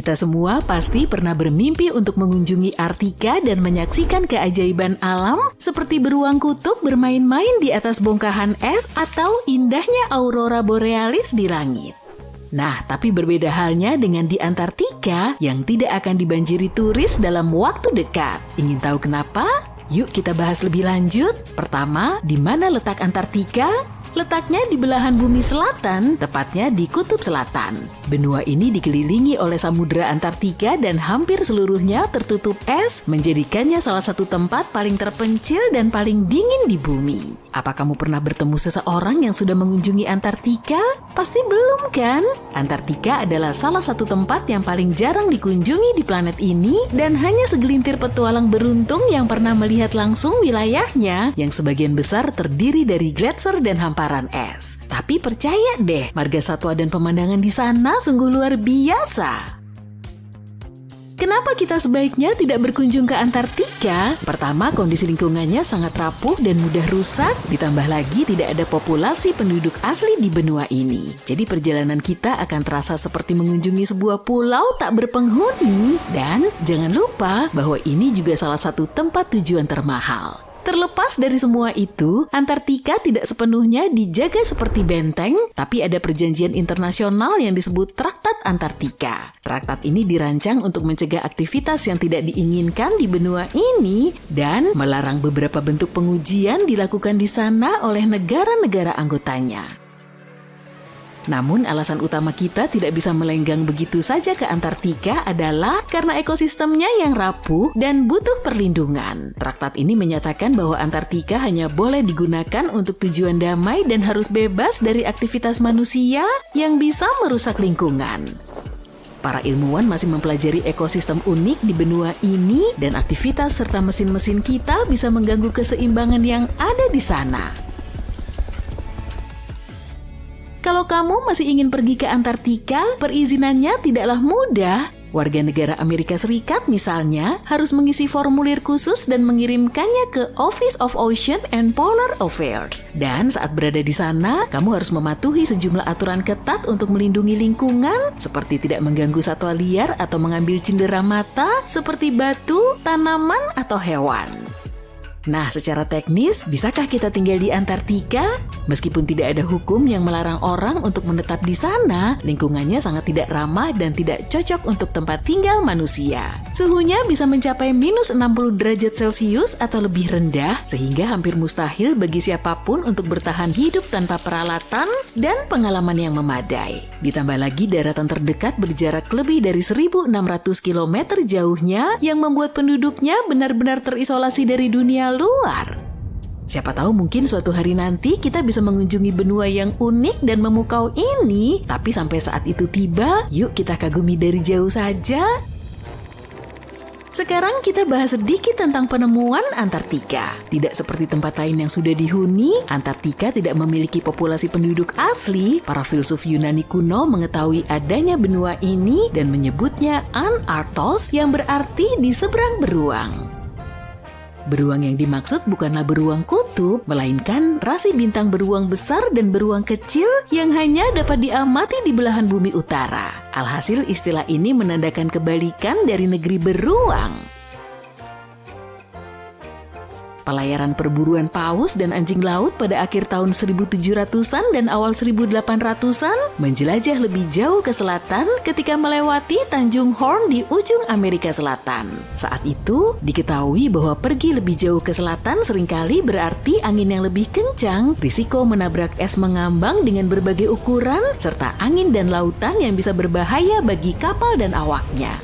Kita semua pasti pernah bermimpi untuk mengunjungi Arktika dan menyaksikan keajaiban alam seperti beruang kutub bermain-main di atas bongkahan es atau indahnya aurora borealis di langit. Nah, tapi berbeda halnya dengan di Antartika yang tidak akan dibanjiri turis dalam waktu dekat. Ingin tahu kenapa? Yuk kita bahas lebih lanjut. Pertama, di mana letak Antartika? Letaknya di belahan bumi selatan, tepatnya di Kutub Selatan. Benua ini dikelilingi oleh Samudra Antartika dan hampir seluruhnya tertutup es, menjadikannya salah satu tempat paling terpencil dan paling dingin di bumi. Apa kamu pernah bertemu seseorang yang sudah mengunjungi Antartika? Pasti belum kan? Antartika adalah salah satu tempat yang paling jarang dikunjungi di planet ini dan hanya segelintir petualang beruntung yang pernah melihat langsung wilayahnya yang sebagian besar terdiri dari gletser dan hamparan es. Tapi percaya deh, marga satwa dan pemandangan di sana sungguh luar biasa. Kenapa kita sebaiknya tidak berkunjung ke Antartika? Pertama, kondisi lingkungannya sangat rapuh dan mudah rusak, ditambah lagi tidak ada populasi penduduk asli di benua ini. Jadi perjalanan kita akan terasa seperti mengunjungi sebuah pulau tak berpenghuni. Dan jangan lupa bahwa ini juga salah satu tempat tujuan termahal. Terlepas dari semua itu, Antartika tidak sepenuhnya dijaga seperti benteng, tapi ada perjanjian internasional yang disebut Traktat Antartika. Traktat ini dirancang untuk mencegah aktivitas yang tidak diinginkan di benua ini dan melarang beberapa bentuk pengujian dilakukan di sana oleh negara-negara anggotanya. Namun alasan utama kita tidak bisa melenggang begitu saja ke Antartika adalah karena ekosistemnya yang rapuh dan butuh perlindungan. Traktat ini menyatakan bahwa Antartika hanya boleh digunakan untuk tujuan damai dan harus bebas dari aktivitas manusia yang bisa merusak lingkungan. Para ilmuwan masih mempelajari ekosistem unik di benua ini dan aktivitas serta mesin-mesin kita bisa mengganggu keseimbangan yang ada di sana. Kalau kamu masih ingin pergi ke Antartika, perizinannya tidaklah mudah. Warga negara Amerika Serikat misalnya harus mengisi formulir khusus dan mengirimkannya ke Office of Ocean and Polar Affairs. Dan saat berada di sana, kamu harus mematuhi sejumlah aturan ketat untuk melindungi lingkungan, seperti tidak mengganggu satwa liar atau mengambil cindera mata, seperti batu, tanaman, atau hewan. Nah, secara teknis, bisakah kita tinggal di Antartika? Meskipun tidak ada hukum yang melarang orang untuk menetap di sana, lingkungannya sangat tidak ramah dan tidak cocok untuk tempat tinggal manusia. Suhunya bisa mencapai minus 60 derajat Celcius atau lebih rendah, sehingga hampir mustahil bagi siapapun untuk bertahan hidup tanpa peralatan dan pengalaman yang memadai. Ditambah lagi daratan terdekat berjarak lebih dari 1.600 km jauhnya yang membuat penduduknya benar-benar terisolasi dari dunia luar. Siapa tahu mungkin suatu hari nanti kita bisa mengunjungi benua yang unik dan memukau ini, tapi sampai saat itu tiba, yuk kita kagumi dari jauh saja. Sekarang kita bahas sedikit tentang penemuan Antartika. Tidak seperti tempat lain yang sudah dihuni, Antartika tidak memiliki populasi penduduk asli. Para filsuf Yunani kuno mengetahui adanya benua ini dan menyebutnya Antartos yang berarti di seberang beruang. Beruang yang dimaksud bukanlah beruang kutub, melainkan rasi bintang beruang besar dan beruang kecil yang hanya dapat diamati di belahan bumi utara. Alhasil istilah ini menandakan kebalikan dari negeri beruang. Pelayaran perburuan paus dan anjing laut pada akhir tahun 1700-an dan awal 1800-an menjelajah lebih jauh ke selatan ketika melewati Tanjung Horn di ujung Amerika Selatan. Saat itu, diketahui bahwa pergi lebih jauh ke selatan seringkali berarti angin yang lebih kencang, risiko menabrak es mengambang dengan berbagai ukuran, serta angin dan lautan yang bisa berbahaya bagi kapal dan awaknya.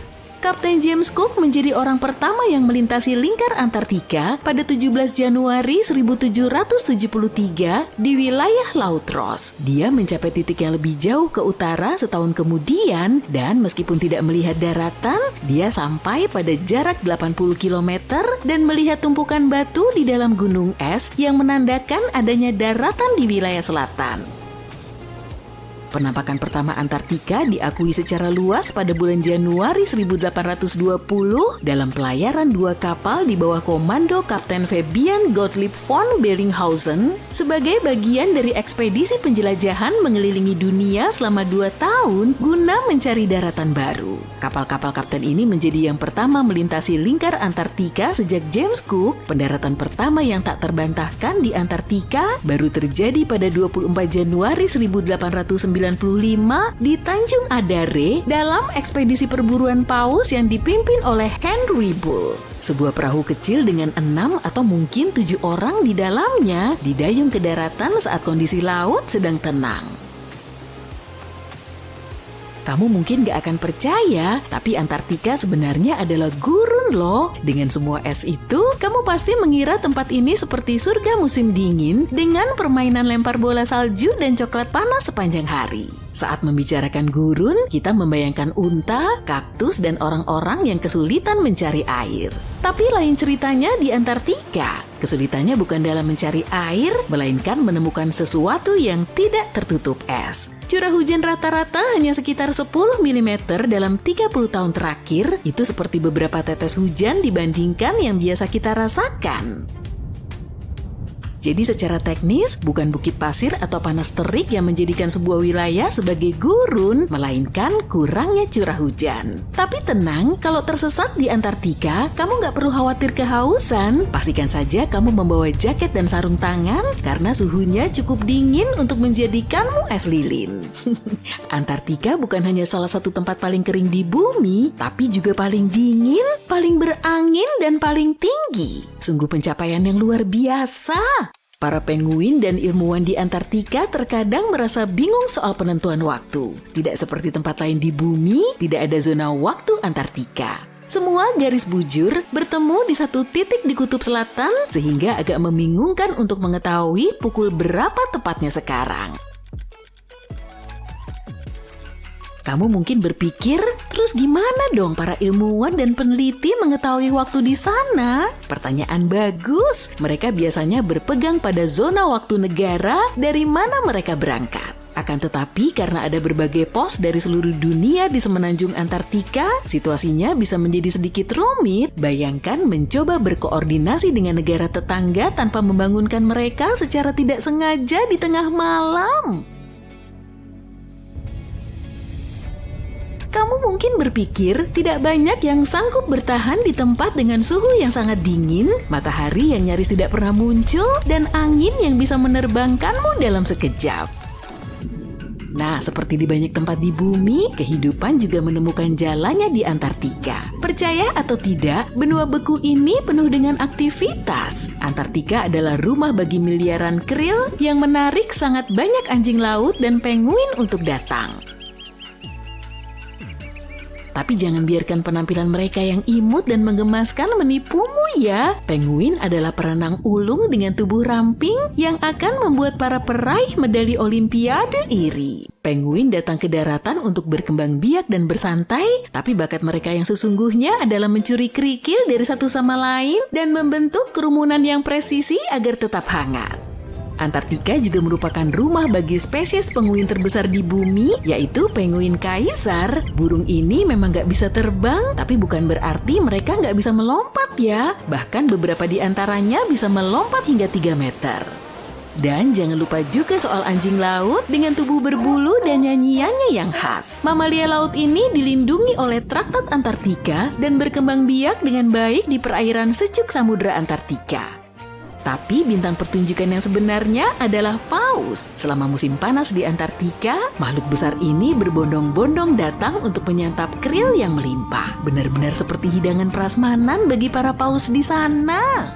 Kapten James Cook menjadi orang pertama yang melintasi lingkar Antartika pada 17 Januari 1773 di wilayah Laut Ross. Dia mencapai titik yang lebih jauh ke utara setahun kemudian dan meskipun tidak melihat daratan, dia sampai pada jarak 80 km dan melihat tumpukan batu di dalam gunung es yang menandakan adanya daratan di wilayah selatan. Penampakan pertama Antartika diakui secara luas pada bulan Januari 1820 dalam pelayaran 2 kapal di bawah komando Kapten Fabian Gottlieb von Bellinghausen sebagai bagian dari ekspedisi penjelajahan mengelilingi dunia selama 2 tahun guna mencari daratan baru. Kapal-kapal kapten ini menjadi yang pertama melintasi lingkar Antartika sejak James Cook. Pendaratan pertama yang tak terbantahkan di Antartika baru terjadi pada 24 Januari 1895 di Tanjung Adare dalam ekspedisi perburuan paus yang dipimpin oleh Henry Bull. Sebuah perahu kecil dengan 6 atau mungkin 7 orang di dalamnya didayung ke daratan saat kondisi laut sedang tenang. Kamu mungkin gak akan percaya, tapi Antartika sebenarnya adalah gurun loh. Dengan semua es itu, kamu pasti mengira tempat ini seperti surga musim dingin dengan permainan lempar bola salju dan coklat panas sepanjang hari. Saat membicarakan gurun, kita membayangkan unta, kaktus, dan orang-orang yang kesulitan mencari air. Tapi lain ceritanya di Antartika. Kesulitannya bukan dalam mencari air, melainkan menemukan sesuatu yang tidak tertutup es. Curah hujan rata-rata hanya sekitar 10 mm dalam 30 tahun terakhir. Itu seperti beberapa tetes hujan dibandingkan yang biasa kita rasakan. Jadi secara teknis, bukan bukit pasir atau panas terik yang menjadikan sebuah wilayah sebagai gurun, melainkan kurangnya curah hujan. Tapi tenang, kalau tersesat di Antartika, kamu nggak perlu khawatir kehausan. Pastikan saja kamu membawa jaket dan sarung tangan, karena suhunya cukup dingin untuk menjadikanmu es lilin. Antartika bukan hanya salah satu tempat paling kering di bumi, tapi juga paling dingin, paling berangin, dan paling tinggi. Sungguh pencapaian yang luar biasa. Para penguin dan ilmuwan di Antartika terkadang merasa bingung soal penentuan waktu. Tidak seperti tempat lain di bumi, tidak ada zona waktu Antartika. Semua garis bujur bertemu di satu titik di kutub selatan, sehingga agak membingungkan untuk mengetahui pukul berapa tepatnya sekarang. Kamu mungkin berpikir, terus gimana dong para ilmuwan dan peneliti mengetahui waktu di sana? Pertanyaan bagus. Mereka biasanya berpegang pada zona waktu negara dari mana mereka berangkat. Akan tetapi karena ada berbagai pos dari seluruh dunia di semenanjung Antartika, situasinya bisa menjadi sedikit rumit. Bayangkan mencoba berkoordinasi dengan negara tetangga tanpa membangunkan mereka secara tidak sengaja di tengah malam. Kamu mungkin berpikir tidak banyak yang sanggup bertahan di tempat dengan suhu yang sangat dingin, matahari yang nyaris tidak pernah muncul, dan angin yang bisa menerbangkanmu dalam sekejap. Nah, seperti di banyak tempat di bumi, kehidupan juga menemukan jalannya di Antartika. Percaya atau tidak, benua beku ini penuh dengan aktivitas. Antartika adalah rumah bagi miliaran krill yang menarik sangat banyak anjing laut dan penguin untuk datang. Tapi jangan biarkan penampilan mereka yang imut dan menggemaskan menipumu ya. Penguin adalah perenang ulung dengan tubuh ramping yang akan membuat para peraih medali Olimpiade iri. Penguin datang ke daratan untuk berkembang biak dan bersantai, tapi bakat mereka yang sesungguhnya adalah mencuri kerikil dari satu sama lain dan membentuk kerumunan yang presisi agar tetap hangat. Antartika juga merupakan rumah bagi spesies penguin terbesar di bumi, yaitu penguin kaisar. Burung ini memang nggak bisa terbang, tapi bukan berarti mereka nggak bisa melompat ya. Bahkan beberapa di antaranya bisa melompat hingga 3 meter. Dan jangan lupa juga soal anjing laut dengan tubuh berbulu dan nyanyiannya yang khas. Mamalia laut ini dilindungi oleh Traktat Antartika dan berkembang biak dengan baik di perairan sejuk Samudra Antartika. Tapi bintang pertunjukan yang sebenarnya adalah paus. Selama musim panas di Antartika, makhluk besar ini berbondong-bondong datang untuk menyantap krill yang melimpah. Benar-benar seperti hidangan prasmanan bagi para paus di sana.